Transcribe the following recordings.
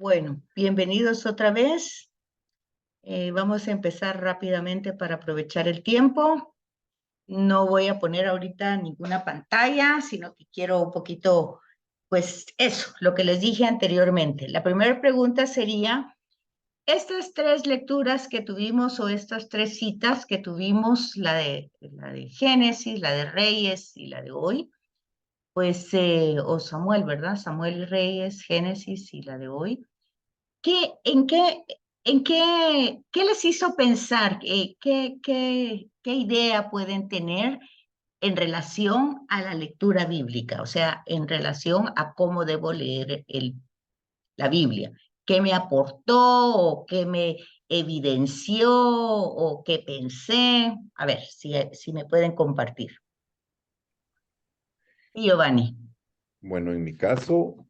Bueno, bienvenidos otra vez. Vamos a empezar rápidamente para aprovechar el tiempo. No voy a poner ahorita ninguna pantalla, sino que quiero un poquito, pues eso, lo que les dije anteriormente. La primera pregunta sería, estas tres lecturas que tuvimos o estas tres citas que tuvimos, la de Génesis, la de Reyes y la de hoy, pues, o Samuel, ¿verdad? Samuel y Reyes, Génesis y la de hoy. ¿Qué, en qué, qué les hizo pensar? ¿Qué idea pueden tener en relación a la lectura bíblica? O sea, en relación a cómo debo leer la Biblia. ¿Qué me aportó o qué me evidenció o qué pensé? A ver, si me pueden compartir. Y Giovanni. Bueno, en mi caso,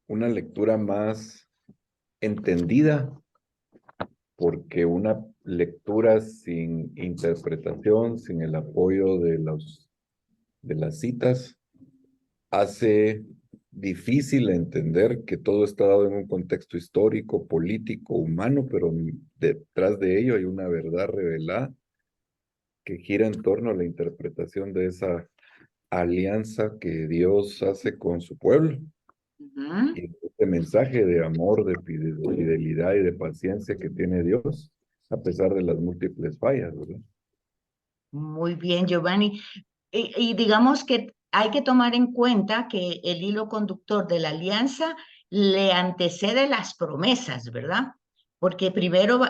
una lectura más entendida, porque una lectura sin interpretación, sin el apoyo de las citas, hace difícil entender que todo está dado en un contexto histórico, político, humano, pero detrás de ello hay una verdad revelada que gira en torno a la interpretación de esa alianza que Dios hace con su pueblo. Ujú. Y este mensaje de amor, de fidelidad y de paciencia que tiene Dios, a pesar de las múltiples fallas, ¿verdad? Muy bien, Giovanni. Y digamos que hay que tomar en cuenta que el hilo conductor de la alianza le antecede las promesas, ¿verdad? Porque primero,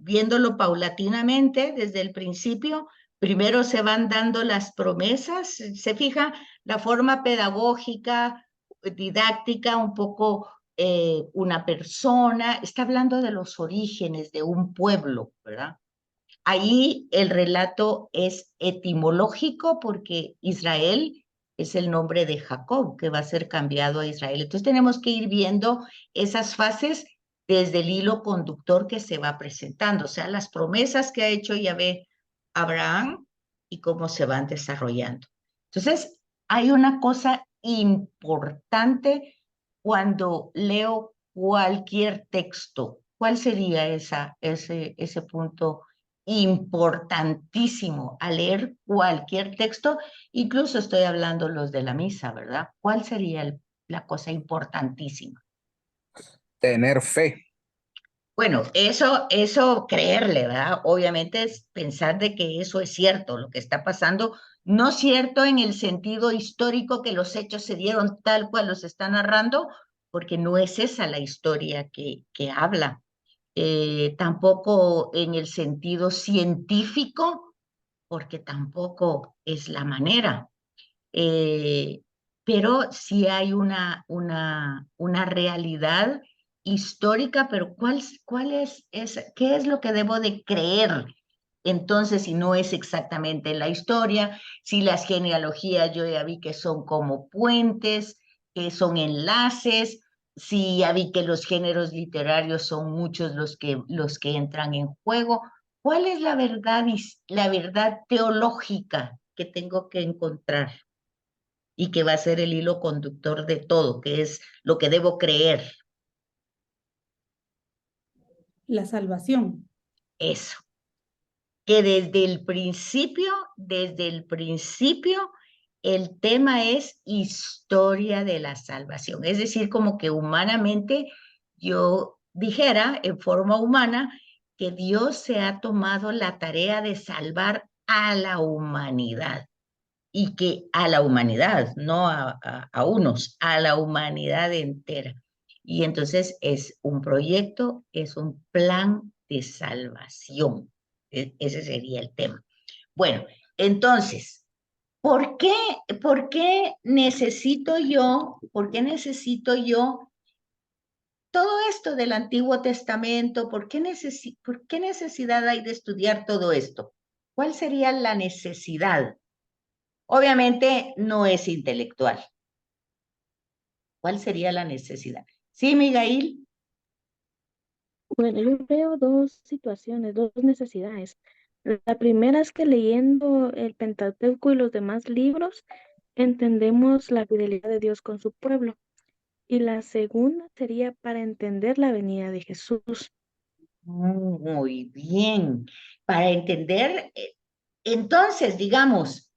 viéndolo paulatinamente desde el principio, primero se van dando las promesas, se fija la forma pedagógica, didáctica, un poco una persona, está hablando de los orígenes de un pueblo, ¿verdad? Ahí el relato es etimológico porque Israel es el nombre de Jacob, que va a ser cambiado a Israel. Entonces tenemos que ir viendo esas fases desde el hilo conductor que se va presentando, o sea, las promesas que ha hecho Yahvé a Abraham y cómo se van desarrollando. Entonces, hay una cosa importante cuando leo cualquier texto. ¿Cuál sería ese punto importantísimo al leer cualquier texto? Incluso estoy hablando los de la misa, ¿verdad? ¿Cuál sería la cosa importantísima? Tener fe. Bueno, eso creerle, ¿verdad? Obviamente es pensar de que eso es cierto, lo que está pasando, no cierto en el sentido histórico que los hechos se dieron tal cual los está narrando, porque no es esa la historia que habla. Tampoco en el sentido científico, porque tampoco es la manera. Eh, pero sí hay una realidad histórica, pero ¿qué es lo que debo de creer? Entonces, si no es exactamente la historia, si las genealogías yo ya vi que son como puentes, que son enlaces, si ya vi que los géneros literarios son muchos los que entran en juego, ¿cuál es la verdad teológica que tengo que encontrar y que va a ser el hilo conductor de todo, que es lo que debo creer? La salvación. Eso, que desde el principio, el tema es historia de la salvación. Es decir, como que humanamente yo dijera en forma humana que Dios se ha tomado la tarea de salvar a la humanidad y que a la humanidad, no a unos, a la humanidad entera. Y entonces es un proyecto, es un plan de salvación. Ese sería el tema. Bueno, entonces, ¿por por qué necesito yo todo esto del Antiguo Testamento? ¿Por qué necesidad hay de estudiar todo esto? ¿Cuál sería la necesidad? Obviamente no es intelectual. ¿Cuál sería la necesidad? Sí, Miguel. Bueno, yo veo dos situaciones, dos necesidades. La primera es que leyendo el Pentateuco y los demás libros, entendemos la fidelidad de Dios con su pueblo. Y la segunda sería para entender la venida de Jesús. Muy bien. Para entender, entonces, digamos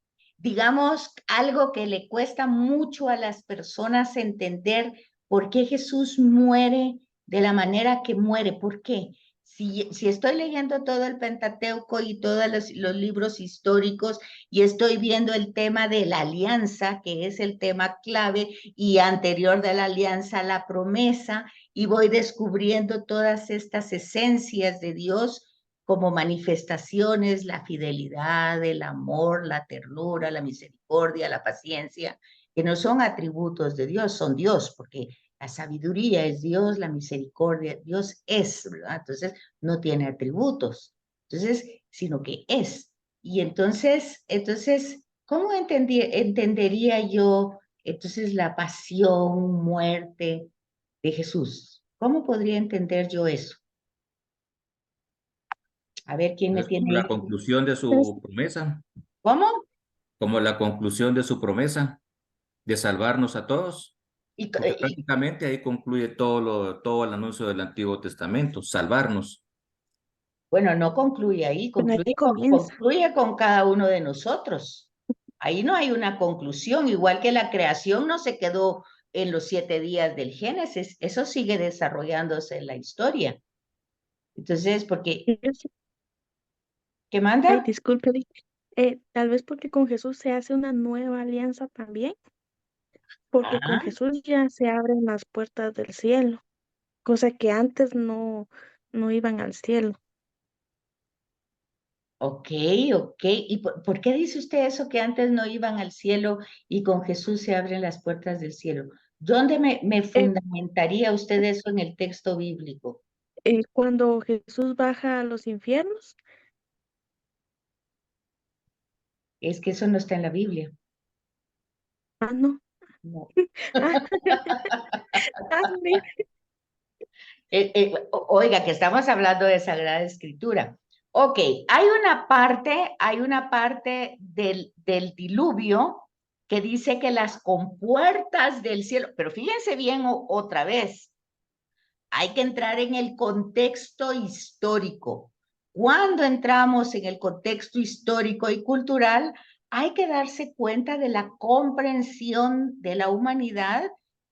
algo que le cuesta mucho a las personas entender por qué Jesús muere de la manera que muere. ¿Por qué? Si estoy leyendo todo el Pentateuco y todos los libros históricos y estoy viendo el tema de la alianza, que es el tema clave, y anterior de la alianza, la promesa, y voy descubriendo todas estas esencias de Dios como manifestaciones, la fidelidad, el amor, la ternura, la misericordia, la paciencia, que no son atributos de Dios, son Dios, porque la sabiduría es Dios, la misericordia, Dios es, ¿verdad? Entonces, no tiene atributos, entonces, sino que es. Y entonces, ¿cómo entendería yo entonces la pasión, muerte de Jesús? ¿Cómo podría entender yo eso? A ver, ¿quién me Es como tiene la ahí? conclusión de Entonces, su promesa, ¿Cómo? como la conclusión de su promesa de salvarnos a todos, Y, porque prácticamente ahí concluye todo el anuncio del Antiguo Testamento, salvarnos. bueno, no concluye ahí, bueno, ahí comienza. concluye con cada uno de nosotros. Ahí no hay una conclusión, igual que la creación no se quedó en los 7 días del Génesis, eso sigue desarrollándose en la historia. Entonces, porque, ¿qué Ay, manda? disculpe, tal vez porque con Jesús se hace una nueva alianza también, porque con Ah, Jesús ya se abren las puertas del cielo, cosa que antes no iban al cielo. ok, ok. ¿Y por qué dice usted eso que antes no iban al cielo y con Jesús se abren las puertas del cielo? ¿Dónde me Eh, fundamentaría usted eso en el texto bíblico? Cuando Jesús baja a los infiernos, Es que eso no está en la Biblia. no, No. ah, sí. Oiga, que estamos hablando de Sagrada Escritura. Ok, hay una parte del diluvio que dice que las compuertas del cielo, pero fíjense bien otra vez, hay que entrar en el contexto histórico. Cuando entramos en el contexto histórico y cultural, hay que darse cuenta de la comprensión de la humanidad,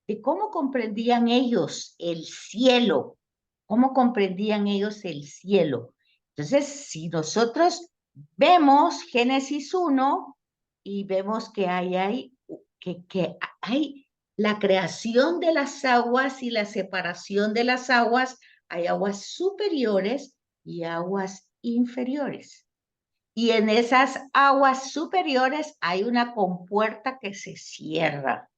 de cómo comprendían ellos el cielo, cómo comprendían ellos el cielo. Entonces, si nosotros vemos Génesis 1 y vemos que hay la creación de las aguas y la separación de las aguas, hay aguas superiores y aguas inferiores. Y en esas aguas superiores hay una compuerta que se cierra.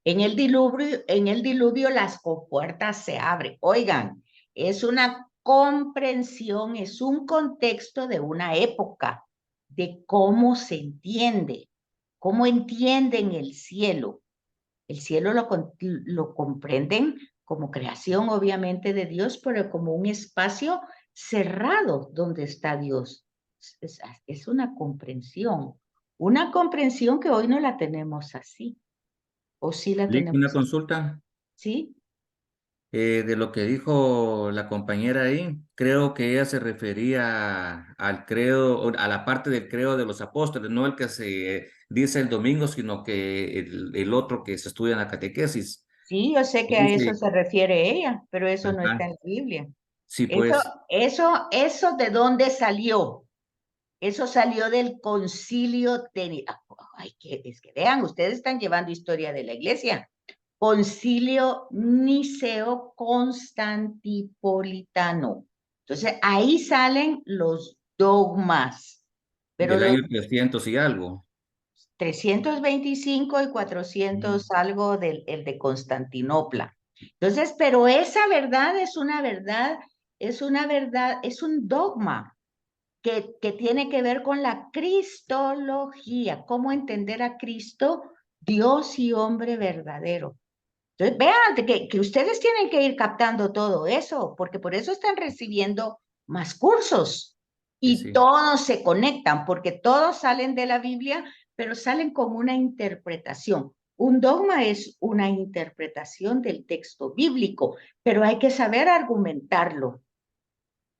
En el diluvio las compuertas se abren. Oigan, es una comprensión, es un contexto de una época, de cómo se entiende, cómo entienden el cielo. El cielo lo comprenden como creación, obviamente, de Dios, pero como un espacio cerrado donde está Dios. Es una comprensión que hoy no la tenemos así, o sí la Lick, una tenemos, consulta ¿sí? de lo que dijo la compañera ahí. Creo que ella se refería al credo, o a la parte del credo de los apóstoles, no el que se dice el domingo, sino que el otro que se estudia en la catequesis. Sí, yo sé que a eso Dice, se refiere ella, pero eso no está ajá, en la Biblia. sí, Eso, pues, eso ¿de dónde salió? Eso salió del concilio de... Ay, es que vean, ustedes están llevando historia de la iglesia. Concilio Niceo Constantipolitano. Entonces, ahí salen los dogmas, pero del los año 300 y algo. 325 y Mm. 400 algo el de Constantinopla. Entonces, pero esa verdad es una verdad, es un dogma que tiene que ver con la cristología, cómo entender a Cristo, Dios y hombre verdadero. Entonces, vean que ustedes tienen que ir captando todo eso, porque por eso están recibiendo más cursos Sí, y sí. todos se conectan, porque todos salen de la Biblia, pero salen con una interpretación. Un dogma es una interpretación del texto bíblico, pero hay que saber argumentarlo.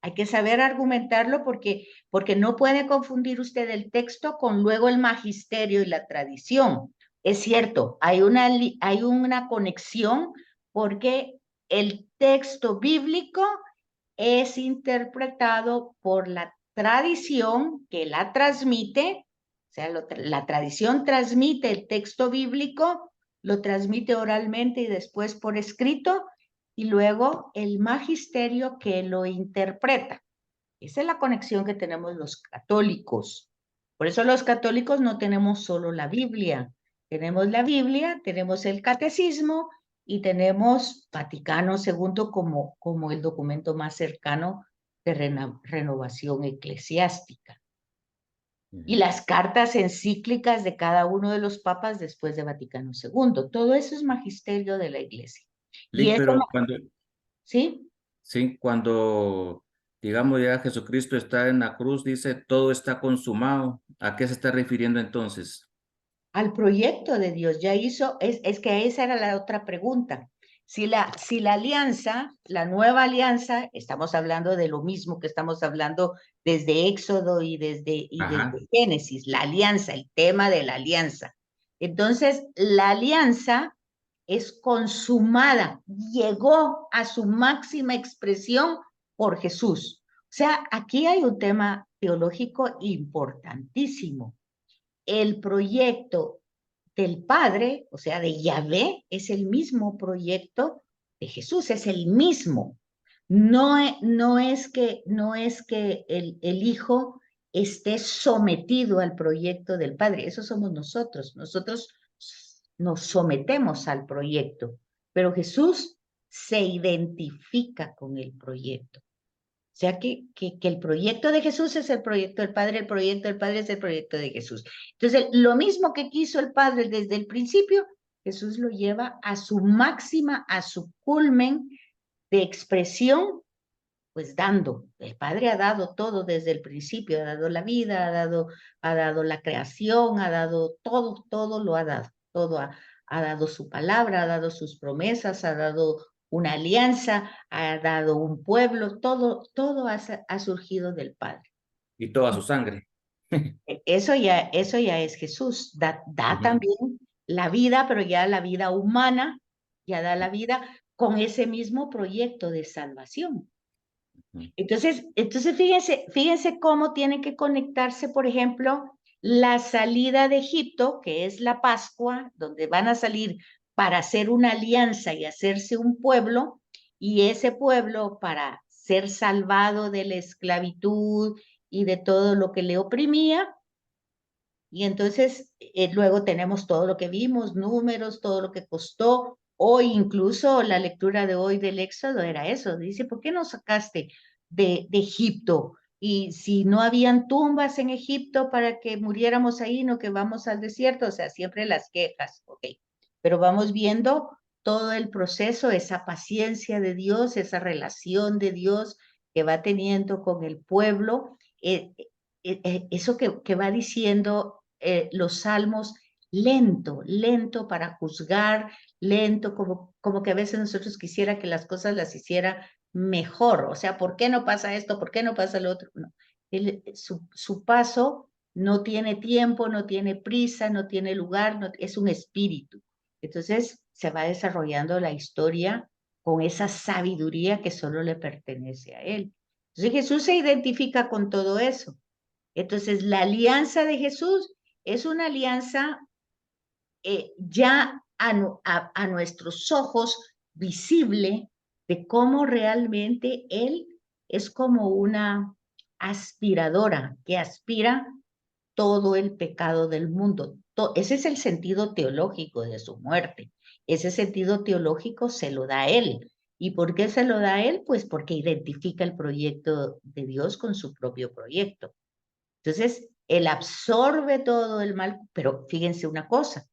Hay que saber argumentarlo porque no puede confundir usted el texto con luego el magisterio y la tradición. Es cierto, hay una conexión porque el texto bíblico es interpretado por la tradición que la transmite, o sea, la tradición transmite el texto bíblico, lo transmite oralmente y después por escrito, y luego el magisterio que lo interpreta. Esa es la conexión que tenemos los católicos. Por eso los católicos no tenemos solo la Biblia. Tenemos la Biblia, tenemos el catecismo y tenemos Vaticano II como el documento más cercano de renovación eclesiástica. Y las cartas encíclicas de cada uno de los papas después de Vaticano II. Todo eso es magisterio de la Iglesia. Y eso, Pero cuando, ¿sí? sí, cuando, digamos, ya Jesucristo está en la cruz, dice, todo está consumado. ¿A qué se está refiriendo entonces? Al proyecto de Dios. Ya hizo, es que esa era la otra pregunta. Si la alianza, la nueva alianza, estamos hablando de lo mismo que estamos hablando desde Éxodo y desde Ajá. Génesis, la alianza, el tema de la alianza. Entonces, la alianza es consumada, llegó a su máxima expresión por Jesús. O sea, aquí hay un tema teológico importantísimo. El proyecto del Padre, o sea, de Yahvé, es el mismo proyecto de Jesús, es el mismo. No es que el Hijo esté sometido al proyecto del Padre, eso somos nosotros. Nosotros nos sometemos al proyecto, pero Jesús se identifica con el proyecto. O sea que el proyecto de Jesús es el proyecto del Padre, el proyecto del Padre es el proyecto de Jesús. Entonces, lo mismo que quiso el Padre desde el principio, Jesús lo lleva a su máxima, a su culmen de expresión, pues dando. El Padre ha dado todo desde el principio, ha dado la vida, ha dado la creación, ha dado todo lo ha dado. Todo ha dado su palabra, ha dado sus promesas, ha dado una alianza, ha dado un pueblo, todo ha surgido del Padre. Y toda su sangre. Eso ya es Jesús, da también la vida, pero ya la vida humana, ya da la vida con ese mismo proyecto de salvación. Entonces fíjense cómo tiene que conectarse, por ejemplo, la salida de Egipto, que es la Pascua, donde van a salir para hacer una alianza y hacerse un pueblo, y ese pueblo para ser salvado de la esclavitud y de todo lo que le oprimía. Y entonces luego tenemos todo lo que vimos, números, todo lo que costó. Hoy incluso la lectura de hoy del Éxodo era eso. Dice, ¿por qué nos sacaste de Egipto? Y si no habían tumbas en Egipto para que muriéramos ahí, no que vamos al desierto. O sea, siempre las quejas, ok. Pero vamos viendo todo el proceso, esa paciencia de Dios, esa relación de Dios que va teniendo con el pueblo. Eso que va diciendo los salmos, lento para juzgar, lento, como que a veces nosotros quisiera que las cosas las hiciera mejor. O sea, ¿por qué no pasa esto? ¿Por qué no pasa lo otro? No. Su paso no tiene tiempo, no tiene prisa, no tiene lugar, es un espíritu. Entonces se va desarrollando la historia con esa sabiduría que solo le pertenece a él. Entonces Jesús se identifica con todo eso. Entonces, la alianza de Jesús es una alianza ya a nuestros ojos visible de cómo realmente Él es como una aspiradora que aspira todo el pecado del mundo. Ese es el sentido teológico de su muerte. Ese sentido teológico se lo da Él. ¿Y por qué se lo da Él? Pues porque identifica el proyecto de Dios con su propio proyecto. Entonces, él absorbe todo el mal, pero fíjense una cosa,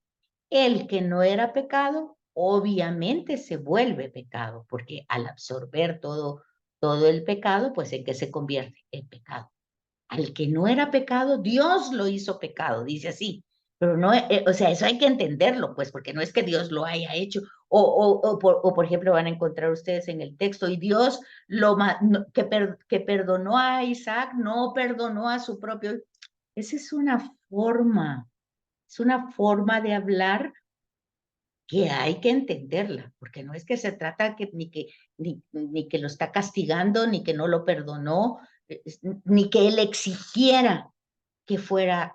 el que no era pecado, obviamente se vuelve pecado, porque al absorber todo el pecado, pues ¿en qué se convierte? El pecado. Al que no era pecado, Dios lo hizo pecado, dice así. Pero no, o sea, eso hay que entenderlo, pues, porque no es que Dios lo haya hecho. O por ejemplo, van a encontrar ustedes en el texto, y Dios que perdonó a Isaac, no perdonó a su propio. Esa es una forma de hablar que hay que entenderla, porque no es que se trata ni que lo está castigando, ni que no lo perdonó, ni que él exigiera que fuera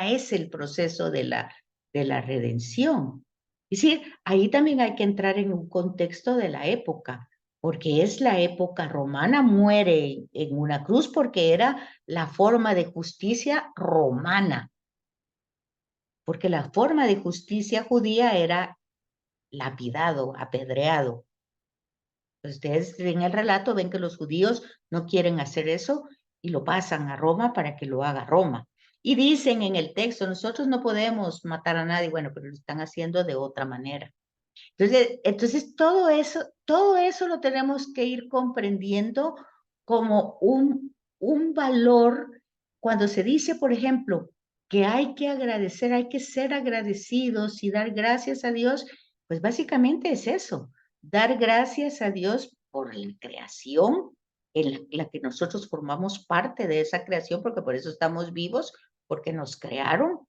ese el proceso de la redención. Es decir, ahí también hay que entrar en un contexto de la época, porque es la época romana, muere en una cruz porque era la forma de justicia romana, porque la forma de justicia judía era lapidado, apedreado. Ustedes en el relato ven que los judíos no quieren hacer eso y lo pasan a Roma para que lo haga Roma. Y dicen en el texto, nosotros no podemos matar a nadie, bueno, pero lo están haciendo de otra manera. Entonces todo eso lo tenemos que ir comprendiendo como un valor cuando se dice, por ejemplo, que hay que agradecer, hay que ser agradecidos y dar gracias a Dios, pues básicamente es eso, dar gracias a Dios por la creación en la que nosotros formamos parte de esa creación, porque por eso estamos vivos, porque nos crearon,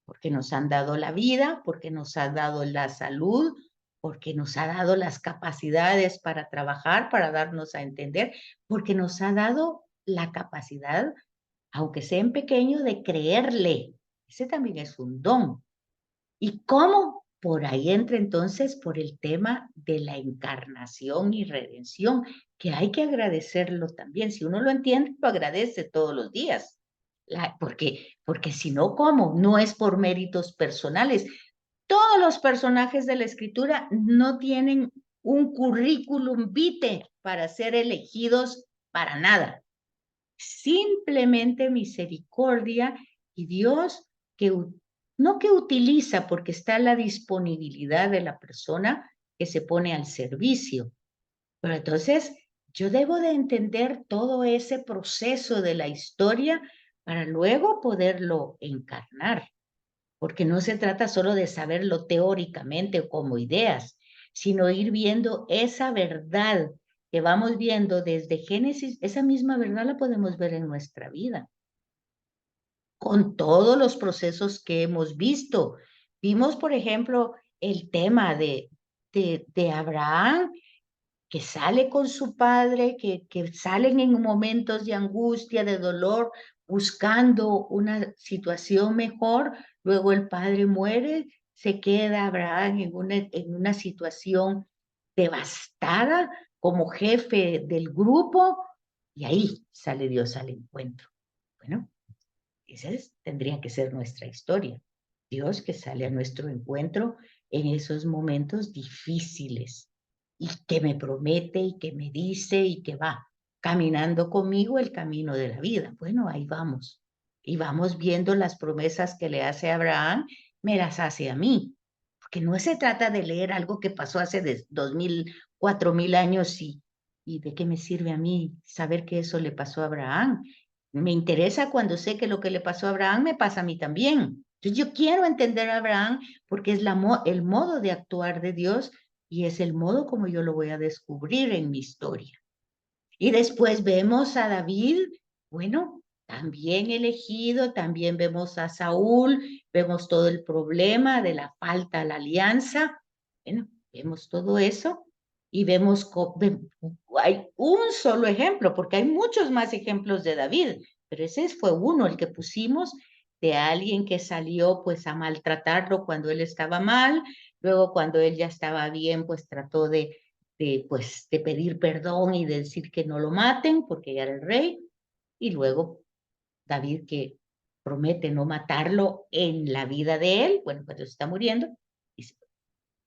porque nos han dado la vida, porque nos han dado la salud, porque nos ha dado las capacidades para trabajar, para darnos a entender, porque nos ha dado la capacidad, aunque sea en pequeño, de creerle. Ese también es un don. ¿Y cómo? Por ahí entra entonces por el tema de la encarnación y redención, que hay que agradecerlo también. Si uno lo entiende, lo agradece todos los días. Porque si no, ¿cómo? No es por méritos personales. Todos los personajes de la escritura no tienen un currículum vitae para ser elegidos para nada. Simplemente misericordia y Dios que no que utiliza porque está la disponibilidad de la persona que se pone al servicio. Pero entonces yo debo de entender todo ese proceso de la historia para luego poderlo encarnar, porque no se trata solo de saberlo teóricamente o como ideas, sino ir viendo esa verdad que vamos viendo desde Génesis. Esa misma verdad la podemos ver en nuestra vida con todos los procesos que hemos visto. Vimos, por ejemplo, el tema de Abraham, que sale con su padre, que salen en momentos de angustia, de dolor, buscando una situación mejor. Luego el padre muere, se queda Abraham en una situación devastada como jefe del grupo, y ahí sale Dios al encuentro. Bueno, tendría que ser nuestra historia. Dios que sale a nuestro encuentro en esos momentos difíciles y que me promete y que me dice y que va caminando conmigo el camino de la vida. Bueno, ahí vamos. Y vamos viendo las promesas que le hace a Abraham, me las hace a mí. Porque no se trata de leer algo que pasó hace 2000, 4000 años y de qué me sirve a mí saber que eso le pasó a Abraham. Me interesa cuando sé que lo que le pasó a Abraham me pasa a mí también. Entonces yo quiero entender a Abraham porque es el modo de actuar de Dios y es el modo como yo lo voy a descubrir en mi historia. Y después vemos a David, bueno, también elegido, también vemos a Saúl, vemos todo el problema de la falta de la alianza, bueno, vemos todo eso y hay un solo ejemplo, porque hay muchos más ejemplos de David, pero ese fue uno, el que pusimos de alguien que salió pues a maltratarlo cuando él estaba mal, luego cuando él ya estaba bien pues trató pues, de pedir perdón y de decir que no lo maten porque ya era el rey, y luego David que promete no matarlo en la vida de él, bueno, cuando se está muriendo, dice,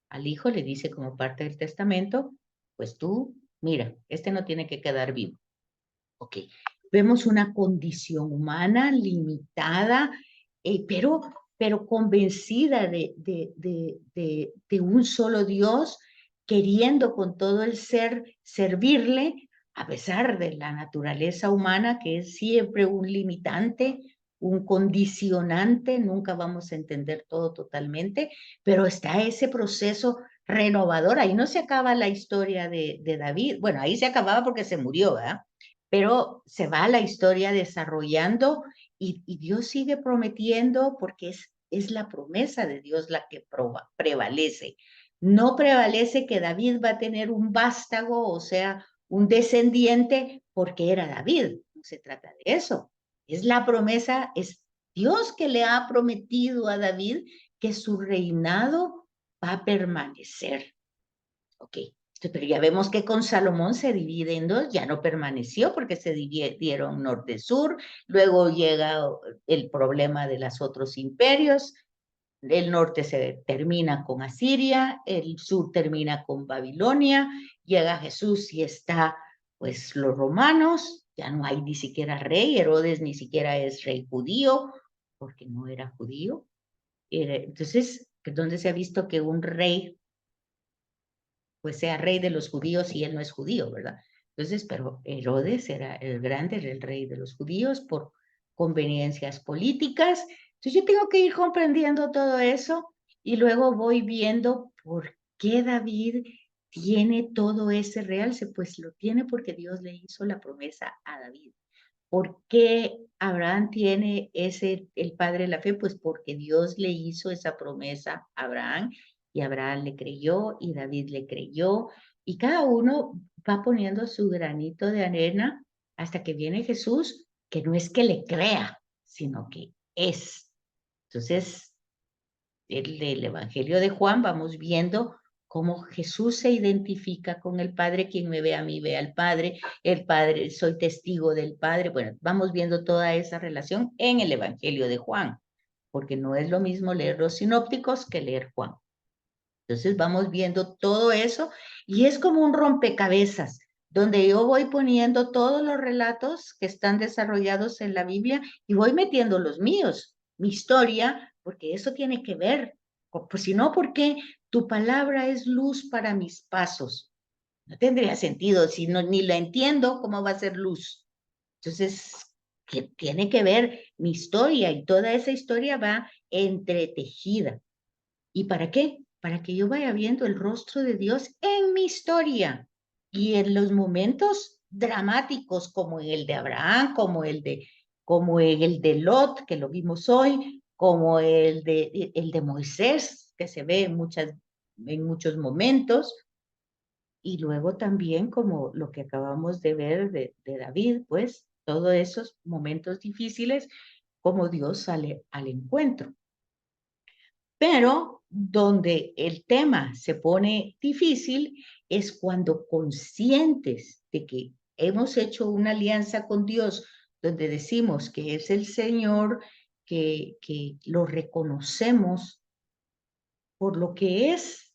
al hijo le dice como parte del testamento, pues tú, mira, este no tiene que quedar vivo. Ok, vemos una condición humana limitada, pero convencida de un solo Dios, queriendo con todo el ser servirle, a pesar de la naturaleza humana que es siempre un limitante, un condicionante, nunca vamos a entender todo totalmente, pero está ese proceso renovador. Ahí no se acaba la historia de David. Bueno, ahí se acababa porque se murió, ¿verdad? Pero se va la historia desarrollando y Dios sigue prometiendo porque es la promesa de Dios la que prevalece. No prevalece que David va a tener un vástago, o sea, un descendiente, porque era David. No se trata de eso. Es la promesa, es Dios que le ha prometido a David que su reinado va a permanecer. Ok, pero ya vemos que con Salomón se divide en dos, ya no permaneció porque se dividieron norte-sur, luego llega el problema de los otros imperios, el norte se termina con Asiria, el sur termina con Babilonia, llega Jesús y está pues los romanos, ya no hay ni siquiera rey, Herodes ni siquiera es rey judío, porque no era judío. Entonces, ¿dónde se ha visto que un rey pues sea rey de los judíos y él no es judío, ¿verdad? Entonces, pero Herodes era el grande, era el rey de los judíos por conveniencias políticas. Entonces yo tengo que ir comprendiendo todo eso y luego voy viendo por qué David tiene todo ese realce. Pues lo tiene porque Dios le hizo la promesa a David. ¿Por qué Abraham tiene el padre de la fe? Pues porque Dios le hizo esa promesa a Abraham y Abraham le creyó y David le creyó y cada uno va poniendo su granito de arena hasta que viene Jesús, que no es que le crea, sino que es. Entonces, el Evangelio de Juan vamos viendo cómo Jesús se identifica con el Padre. Quien me ve a mí ve al Padre, el Padre, soy testigo del Padre. Bueno, vamos viendo toda esa relación en el Evangelio de Juan, porque no es lo mismo leer los sinópticos que leer Juan. Entonces vamos viendo todo eso y es como un rompecabezas donde yo voy poniendo todos los relatos que están desarrollados en la Biblia y voy metiendo los míos, mi historia, porque eso tiene que ver. Pues si no, ¿por qué tu palabra es luz para mis pasos? No tendría sentido, si no, ni la entiendo, ¿cómo va a ser luz? Entonces, que tiene que ver mi historia y toda esa historia va entretejida. ¿Y para qué? Para que yo vaya viendo el rostro de Dios en mi historia y en los momentos dramáticos como en el de Abraham, como en el de Lot, que lo vimos hoy, como el de Moisés, que se ve en muchos momentos, y luego también como lo que acabamos de ver de David, pues todos esos momentos difíciles, como Dios sale al encuentro. Pero donde el tema se pone difícil es cuando conscientes de que hemos hecho una alianza con Dios, donde decimos que es el Señor, que lo reconocemos por lo que es,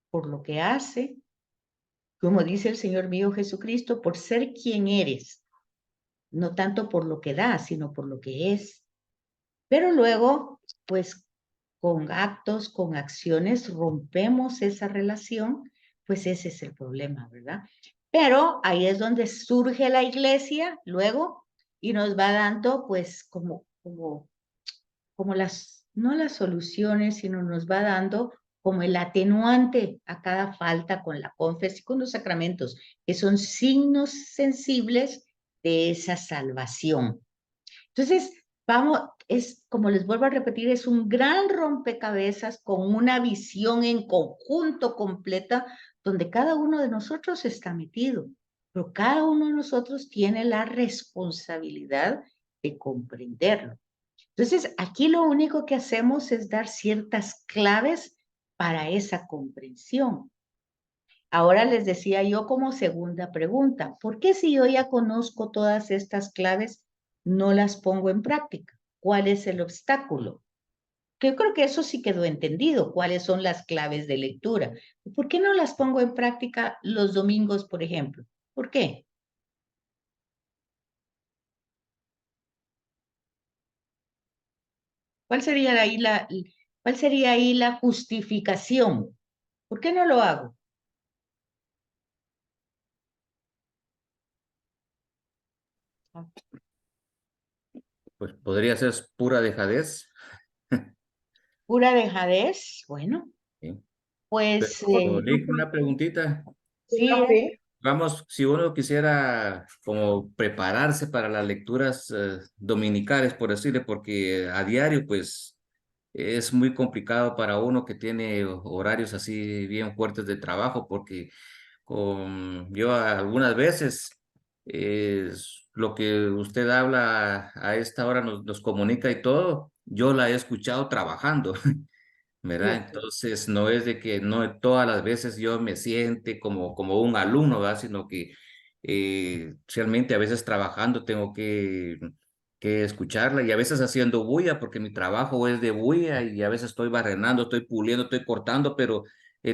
por lo que hace, como dice el Señor mío Jesucristo, por ser quien eres, no tanto por lo que da, sino por lo que es. Pero luego, pues con actos, con acciones, rompemos esa relación, pues ese es el problema, ¿verdad? Pero ahí es donde surge la iglesia luego y nos va dando pues como no las soluciones, sino nos va dando como el atenuante a cada falta con la confesión, con los sacramentos, que son signos sensibles de esa salvación. Entonces, vamos, es como les vuelvo a repetir, es un gran rompecabezas con una visión en conjunto completa donde cada uno de nosotros está metido, pero cada uno de nosotros tiene la responsabilidad de comprenderlo. Entonces, aquí lo único que hacemos es dar ciertas claves para esa comprensión. Ahora les decía yo como segunda pregunta, ¿por qué si yo ya conozco todas estas claves, no las pongo en práctica? ¿Cuál es el obstáculo? Que yo creo que eso sí quedó entendido, cuáles son las claves de lectura. ¿Por qué no las pongo en práctica los domingos, por ejemplo? ¿Por qué? ¿Cuál sería cuál sería ahí la justificación? ¿Por qué no lo hago? Pues podría ser pura dejadez. Pura dejadez, bueno, ¿Sí? pues Pero, Lick, una preguntita. sí, Vamos, si uno quisiera como prepararse para las lecturas dominicales, por decirle, porque a diario, pues, es muy complicado para uno que tiene horarios así bien fuertes de trabajo, porque yo algunas veces lo que usted habla a esta hora nos comunica y todo, yo la he escuchado trabajando. ¿Verdad? ok. Entonces, no es de que no todas las veces yo me siente como un alumno, ¿verdad? Sino que realmente a veces trabajando tengo que escucharla y a veces haciendo bulla, porque mi trabajo es de bulla y a veces estoy barrenando, estoy puliendo, estoy cortando, pero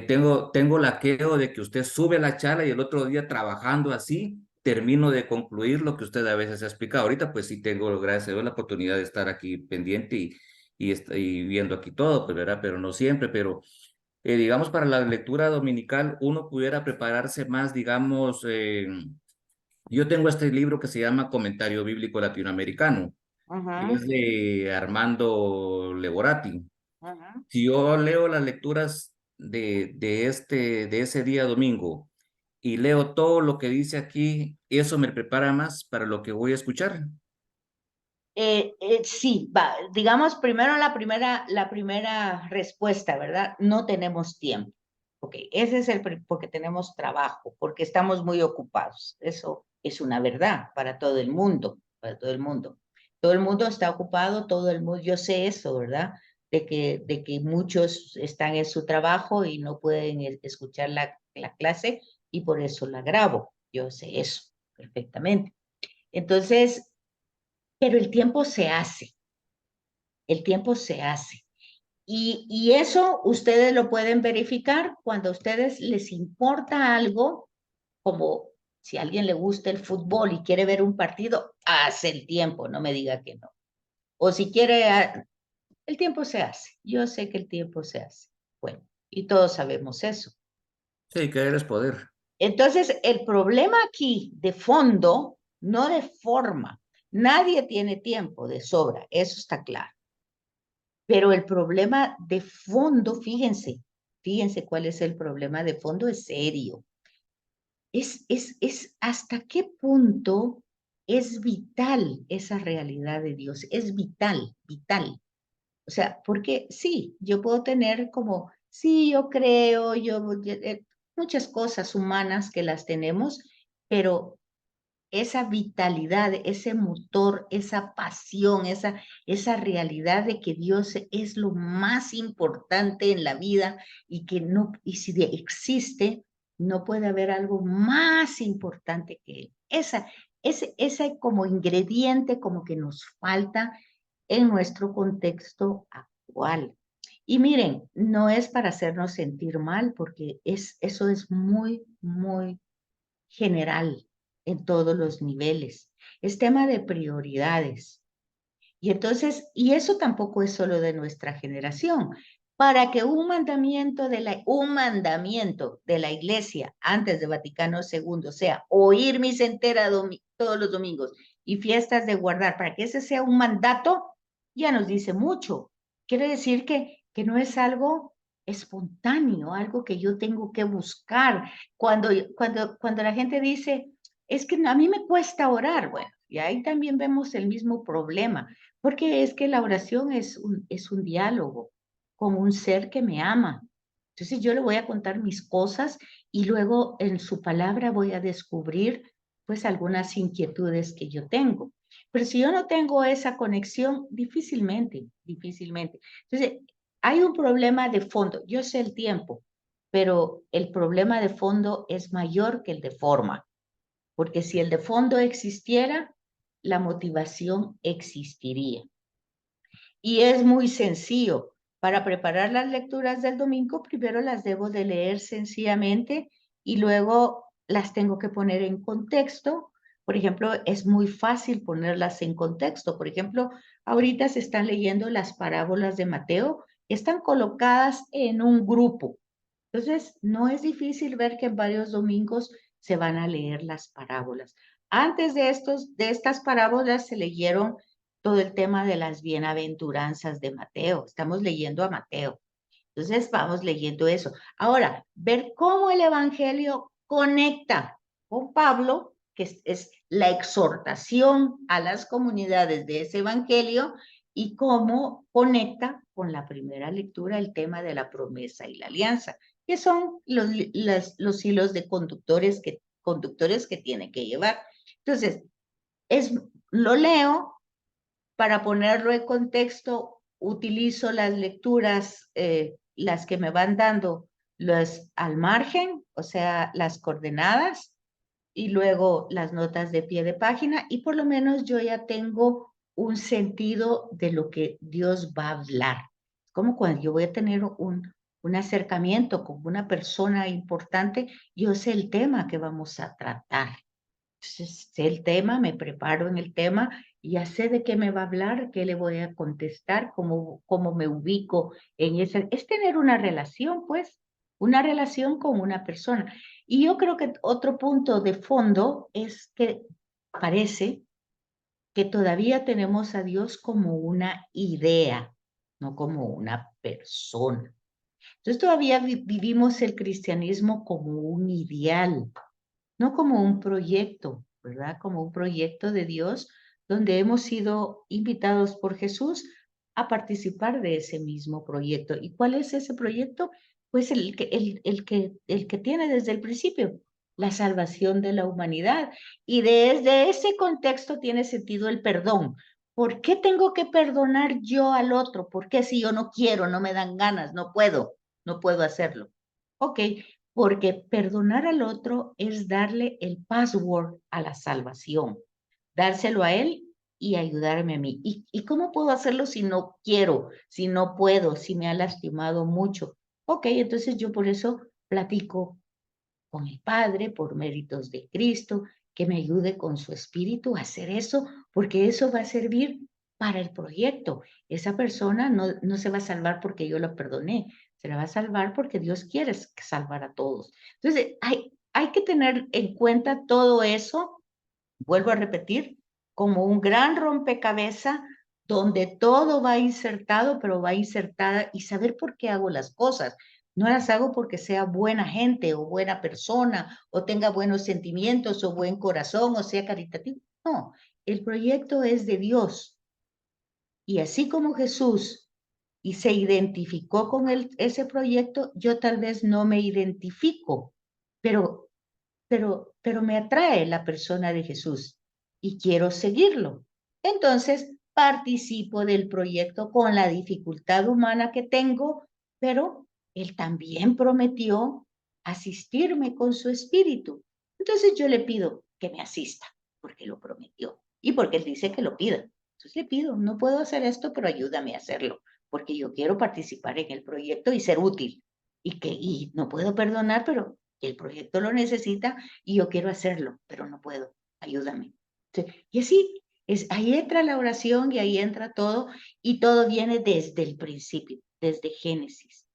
tengo la quejo de que usted sube la charla y el otro día trabajando así, termino de concluir lo que usted a veces ha explicado. Ahorita pues sí tengo, gracias a Dios, la oportunidad de estar aquí pendiente y viendo aquí todo, pues, ¿verdad? Pero no siempre, pero digamos para la lectura dominical uno pudiera prepararse más, digamos, yo tengo este libro que se llama Comentario Bíblico Latinoamericano, que Ajá, es de Armando Leborati. ajá. Si yo leo las lecturas de ese día domingo y leo todo lo que dice aquí, eso me prepara más para lo que voy a escuchar. Sí, va, digamos primero la primera respuesta, ¿verdad? No tenemos tiempo. Ok, ese es porque tenemos trabajo, porque estamos muy ocupados. Eso es una verdad para todo el mundo, para todo el mundo. Todo el mundo está ocupado, todo el mundo, yo sé eso, ¿verdad? De que muchos están en su trabajo y no pueden escuchar la clase y por eso la grabo. Yo sé eso perfectamente. Entonces, pero el tiempo se hace. Y eso ustedes lo pueden verificar cuando a ustedes les importa algo, como si a alguien le gusta el fútbol y quiere ver un partido, hace el tiempo, no me diga que no. O si quiere, el tiempo se hace. Yo sé que el tiempo se hace. Bueno, y todos sabemos eso. Sí, querer es poder. Entonces, el problema aquí de fondo, no de forma, nadie tiene tiempo de sobra, eso está claro. Pero el problema de fondo, fíjense cuál es el problema de fondo, es serio. Es hasta qué punto es vital esa realidad de Dios, es vital, vital. O sea, porque sí, yo puedo tener como, sí, yo creo, muchas cosas humanas que las tenemos, pero esa vitalidad, ese motor, esa pasión, esa realidad de que Dios es lo más importante en la vida y que no, y si existe, no puede haber algo más importante que Él. Ese como ingrediente como que nos falta en nuestro contexto actual. Y miren, no es para hacernos sentir mal, porque eso es muy, muy general en todos los niveles. Es tema de prioridades. Y entonces, y eso tampoco es solo de nuestra generación. Para que un mandamiento de la Iglesia antes de Vaticano II sea oír misa entera todos los domingos y fiestas de guardar, para que ese sea un mandato, ya nos dice mucho. Quiere decir que no es algo espontáneo, algo que yo tengo que buscar. Cuando la gente dice, es que a mí me cuesta orar, bueno, y ahí también vemos el mismo problema, porque es que la oración es un diálogo con un ser que me ama. Entonces yo le voy a contar mis cosas y luego en su palabra voy a descubrir pues algunas inquietudes que yo tengo. Pero si yo no tengo esa conexión, difícilmente, difícilmente. Entonces, hay un problema de fondo. Yo sé el tiempo, pero el problema de fondo es mayor que el de forma, porque si el de fondo existiera, la motivación existiría. Y es muy sencillo. Para preparar las lecturas del domingo, primero las debo de leer sencillamente y luego las tengo que poner en contexto. Por ejemplo, es muy fácil ponerlas en contexto. Por ejemplo, ahorita se están leyendo las parábolas de Mateo, están colocadas en un grupo. Entonces, no es difícil ver que en varios domingos se van a leer las parábolas. Antes de estas parábolas se leyeron todo el tema de las bienaventuranzas de Mateo. Estamos leyendo a Mateo. Entonces vamos leyendo eso. Ahora, ver cómo el Evangelio conecta con Pablo, que es la exhortación a las comunidades de ese Evangelio, y cómo conecta con la primera lectura el tema de la promesa y la alianza, que son los hilos de conductores que tiene que llevar. Entonces, lo leo para ponerlo en contexto, utilizo las lecturas, las que me van dando los al margen, o sea, las coordenadas, y luego las notas de pie de página, y por lo menos yo ya tengo un sentido de lo que Dios va a hablar. Como cuando yo voy a tener un acercamiento con una persona importante, yo sé el tema que vamos a tratar. Entonces, sé el tema, me preparo en el tema, y ya sé de qué me va a hablar, qué le voy a contestar, cómo me ubico en ese. Es tener una relación, pues, una relación con una persona. Y yo creo que otro punto de fondo es que parece que todavía tenemos a Dios como una idea, no como una persona. Entonces todavía vivimos el cristianismo como un ideal, no como un proyecto, ¿verdad? Como un proyecto de Dios donde hemos sido invitados por Jesús a participar de ese mismo proyecto. ¿Y cuál es ese proyecto? Pues el que tiene desde el principio, la salvación de la humanidad. Y desde ese contexto tiene sentido el perdón. ¿Por qué tengo que perdonar yo al otro? ¿Por qué si yo no quiero, no me dan ganas, no puedo hacerlo? Ok, porque perdonar al otro es darle el password a la salvación, dárselo a él y ayudarme a mí. ¿Y cómo puedo hacerlo si no quiero, si no puedo, si me ha lastimado mucho? Ok, entonces yo por eso platico con el Padre por méritos de Cristo, que me ayude con su espíritu a hacer eso, porque eso va a servir para el proyecto. Esa persona no se va a salvar porque yo la perdoné, se la va a salvar porque Dios quiere salvar a todos. Entonces, hay que tener en cuenta todo eso, vuelvo a repetir, como un gran rompecabezas donde todo va insertado, pero va insertada, y saber por qué hago las cosas. No las hago porque sea buena gente o buena persona o tenga buenos sentimientos o buen corazón o sea caritativo. No, el proyecto es de Dios. Y así como Jesús y se identificó con ese proyecto, yo tal vez no me identifico, pero pero me atrae la persona de Jesús y quiero seguirlo. Entonces, participo del proyecto con la dificultad humana que tengo, pero Él también prometió asistirme con su espíritu. Entonces yo le pido que me asista, porque lo prometió y porque Él dice que lo pida. Entonces le pido, no puedo hacer esto, pero ayúdame a hacerlo, porque yo quiero participar en el proyecto y ser útil. Y no puedo perdonar, pero el proyecto lo necesita y yo quiero hacerlo, pero no puedo, ayúdame. Y así, ahí entra la oración y ahí entra todo, y todo viene desde el principio, desde Génesis,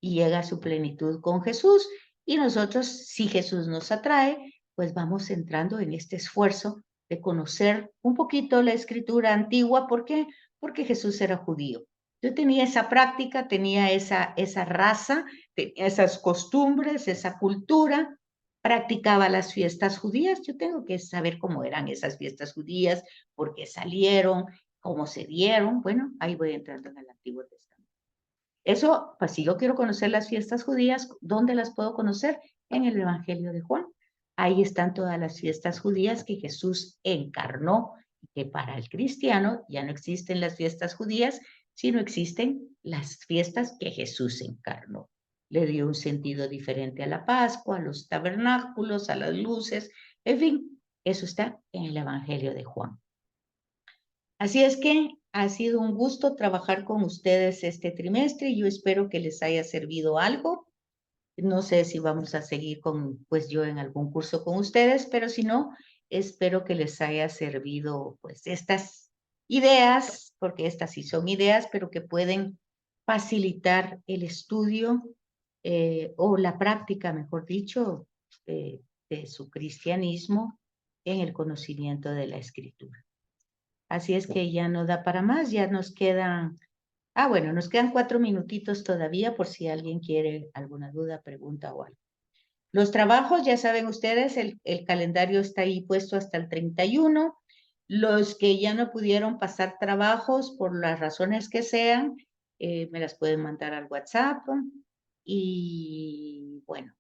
y llega a su plenitud con Jesús, y nosotros, si Jesús nos atrae, pues vamos entrando en este esfuerzo de conocer un poquito la escritura antigua. ¿Por qué? Porque Jesús era judío. Yo tenía esa práctica, tenía esa raza, tenía esas costumbres, esa cultura, practicaba las fiestas judías. Yo tengo que saber cómo eran esas fiestas judías, por qué salieron, cómo se dieron. Bueno, ahí voy entrando en el Antiguo Testamento. Eso, pues si yo quiero conocer las fiestas judías, ¿dónde las puedo conocer? En el Evangelio de Juan. Ahí están todas las fiestas judías que Jesús encarnó, y que para el cristiano ya no existen las fiestas judías, sino existen las fiestas que Jesús encarnó. Le dio un sentido diferente a la Pascua, a los tabernáculos, a las luces, en fin, eso está en el Evangelio de Juan. Así es que ha sido un gusto trabajar con ustedes este trimestre y yo espero que les haya servido algo. No sé si vamos a seguir pues yo en algún curso con ustedes, pero si no, espero que les haya servido pues estas ideas, porque estas sí son ideas, pero que pueden facilitar el estudio o la práctica, mejor dicho, de su cristianismo en el conocimiento de la Escritura. Así es que ya no da para más, ya nos quedan, bueno, nos quedan 4 minutitos todavía por si alguien quiere alguna duda, pregunta o algo. Los trabajos, ya saben ustedes, el calendario está ahí puesto hasta el 31. Los que ya no pudieron pasar trabajos por las razones que sean, me las pueden mandar al WhatsApp. Y bueno,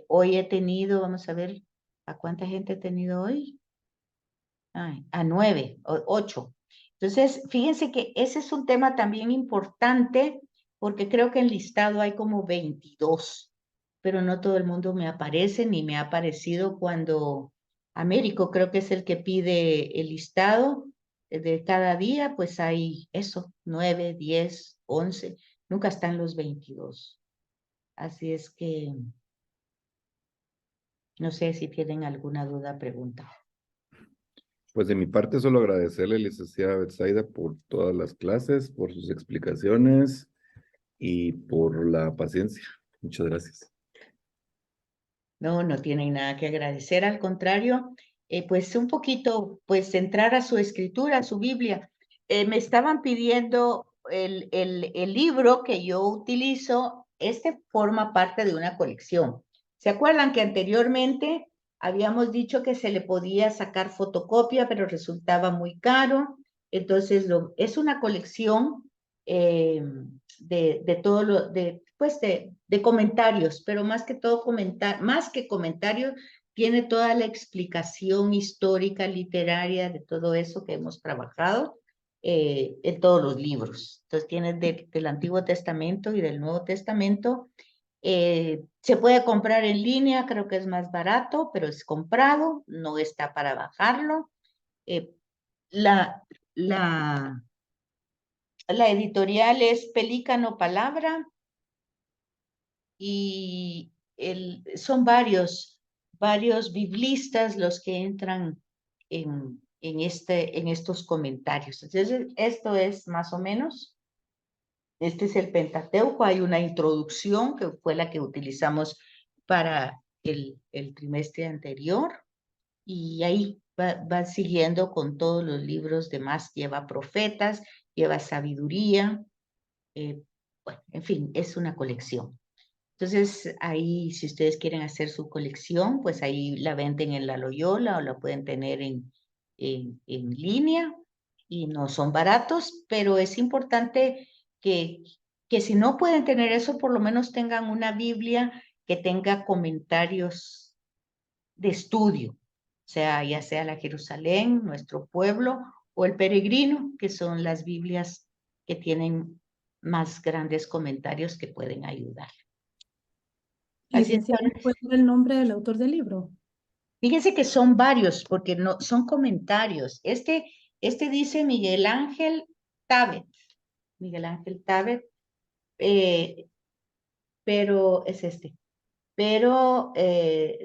hoy he tenido, vamos a ver, ¿a cuánta gente he tenido hoy? A 9, 8. Entonces, fíjense que ese es un tema también importante porque creo que en listado hay como 22, pero no todo el mundo me aparece ni me ha aparecido cuando Américo creo que es el que pide el listado de cada día, pues hay eso, 9, 10, 11, nunca están los 22. Así es que no sé si tienen alguna duda, pregunta. Pues de mi parte solo agradecerle, licenciada Betsaida, por todas las clases, por sus explicaciones y por la paciencia. Muchas gracias. No, no tienen nada que agradecer, al contrario, pues un poquito, pues entrar a su escritura, a su Biblia. Me estaban pidiendo el libro que yo utilizo, este forma parte de una colección. ¿Se acuerdan que anteriormente habíamos dicho que se le podía sacar fotocopia, pero resultaba muy caro? Entonces, es una colección de todo lo, pues de comentarios, pero más que todo más que comentarios, tiene toda la explicación histórica, literaria de todo eso que hemos trabajado en todos los libros. Entonces tiene del Antiguo Testamento y del Nuevo Testamento. Se puede comprar en línea, creo que es más barato, pero es comprado, no está para bajarlo. La, la, la editorial es Pelícano Palabra y son varios biblistas los que entran en estos comentarios. Entonces, esto es más o menos, este es el Pentateuco, hay una introducción que fue la que utilizamos para el trimestre anterior y ahí va siguiendo con todos los libros demás, lleva profetas, lleva sabiduría, bueno, en fin, es una colección. Entonces, ahí, si ustedes quieren hacer su colección, pues ahí la venden en la Loyola o la pueden tener en línea y no son baratos, pero es importante que, que si no pueden tener eso, por lo menos tengan una Biblia que tenga comentarios de estudio, o sea, ya sea la Jerusalén, nuestro pueblo, o el Peregrino, que son las Biblias que tienen más grandes comentarios que pueden ayudar. Así es, Licenciada, ¿puede dar el nombre del autor del libro? fíjense que son varios, porque no son comentarios. Este dice Miguel Ángel Tabet. Miguel Ángel Tabet, pero es este. Pero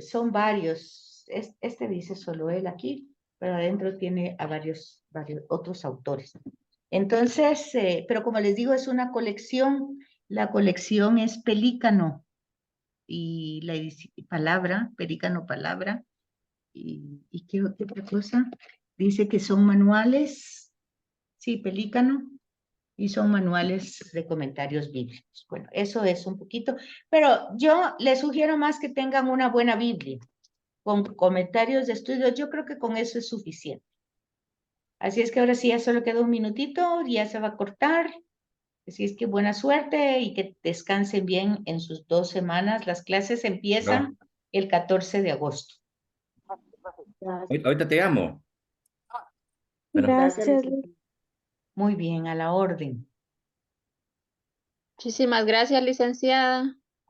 son varios. Este dice solo él aquí, pero adentro tiene a varios otros autores. Entonces, pero como les digo, es una colección. La colección es Pelícano y la palabra, Pelícano Palabra. ¿Y qué otra cosa? Dice que son manuales, sí, Pelícano, y son manuales de comentarios bíblicos. Bueno, eso es un poquito, pero yo les sugiero más que tengan una buena Biblia con comentarios de estudio. Yo creo que con eso es suficiente. Así es que ahora sí ya solo queda un minutito, ya se va a cortar. Así es que buena suerte y que descansen bien en sus 2 semanas. Las clases empiezan el 14 de agosto. Ahorita te llamo. Bueno. Gracias. Muy bien, a la orden. Muchísimas gracias, licenciada.